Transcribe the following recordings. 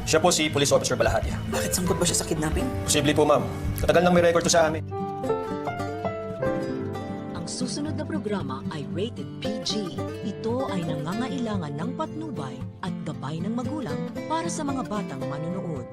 Siya po si Police Officer Balahati. Bakit sangkot ba siya sa kidnapping? Posible po, ma'am. Katagal nang may record to sa amin. Ang susunod na programa ay rated PG. Ito ay nangangailangan ng patnubay at gabay ng magulang para sa mga batang manonood.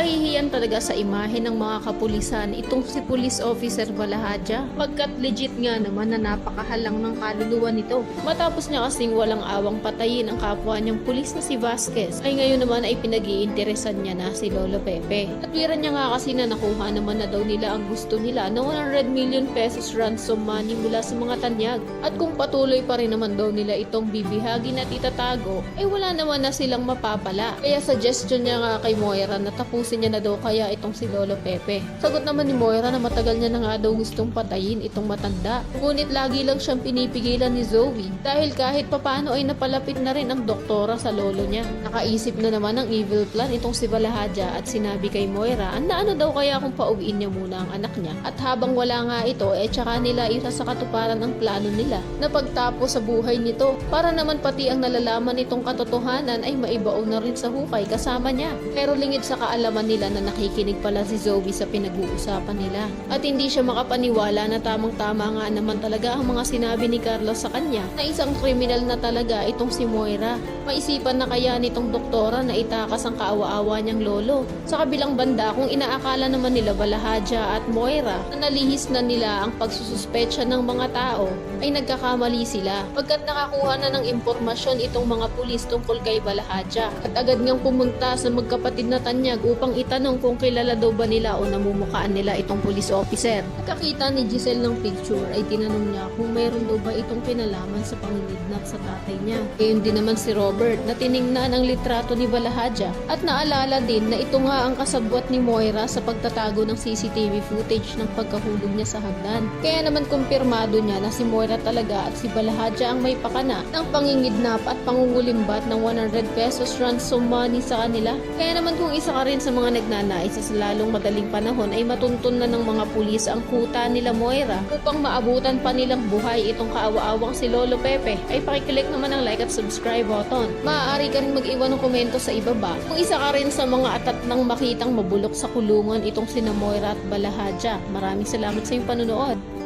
Kahihiyan talaga sa imahe ng mga kapulisan itong si Police Officer Balahadja pagkat legit nga naman na napakahalang ng kaluluwa nito. Matapos niya kasing walang awang patayin ang kapwa niyang pulis na si Vasquez ay ngayon naman ay pinag-iinteresan niya na si Lolo Pepe. At wiran niya nga kasi na nakuha naman na daw nila ang gusto nila na 100 million pesos ransom money mula sa mga tanyag. At kung patuloy pa rin naman daw nila itong bibihagin at itatago ay wala naman na silang mapapala. Kaya suggestion niya nga kay Moira na tapusin niya na daw kaya itong si Lolo Pepe. Sagot naman ni Moira na matagal niya na nga daw gustong patayin itong matanda. Ngunit lagi lang siyang pinipigilan ni Zoe dahil kahit papano ay napalapit na rin ang doktora sa lolo niya. Nakaisip na naman ng evil plan itong si Balahadja at sinabi kay Moira na ano daw kaya kung pauwiin niya muna ang anak niya. At habang wala nga ito tsaka nila isa sa katuparan ang plano nila na pagtapos sa buhay nito para naman pati ang nalalaman nitong katotohanan ay maibaon na rin sa hukay kasama niya. Pero lingid sa kaalaman nila na nakikinig pala si Zoe sa pinag-uusapan nila. At hindi siya makapaniwala na tamang-tama nga naman talaga ang mga sinabi ni Carlos sa kanya na isang kriminal na talaga itong si Moira. Maisipan na kaya nitong doktora na itakas ang kaawa-awa niyang lolo. Sa kabilang banda kung inaakala naman nila Balahadja at Moira na nalihis na nila ang pagsususpecha ng mga tao ay nagkakamali sila pagkat nakakuha na ng impormasyon itong mga pulis tungkol kay Balahadja at agad ngang pumunta sa magkapatid na tanyag upang itanong kung kilala daw ba nila o namumukhaan nila itong police officer. Pagkakita ni Giselle ng picture ay tinanong niya kung mayroon daw ba itong kinalaman sa panginidnap sa tatay niya. Gayon din naman si Robert na tiningnan ang litrato ni Balahadja at naalala din na ito nga ang kasabwat ni Moira sa pagtatago ng CCTV footage ng pagkahulog niya sa hagdan. Kaya naman kumpirmado niya na si Moira talaga at si Balahadja ang may pakana ng pangingidnap at pangungulimbat ng 100 pesos ransom money sa kanila. Kaya naman kung isa ka rin sa mga nagnanais sa lalong madaling panahon ay matuntun na ng mga pulis ang kuta nila Moira upang maabutan pa nilang buhay itong kaawa-awang si Lolo Pepe ay pakiclick naman ang like at subscribe button. Maaari ka rin mag-iwan ng komento sa ibaba kung isa ka rin sa mga atat nang makitang mabulok sa kulungan itong sina Moira at Balahadja. Maraming salamat sa iyong panunood.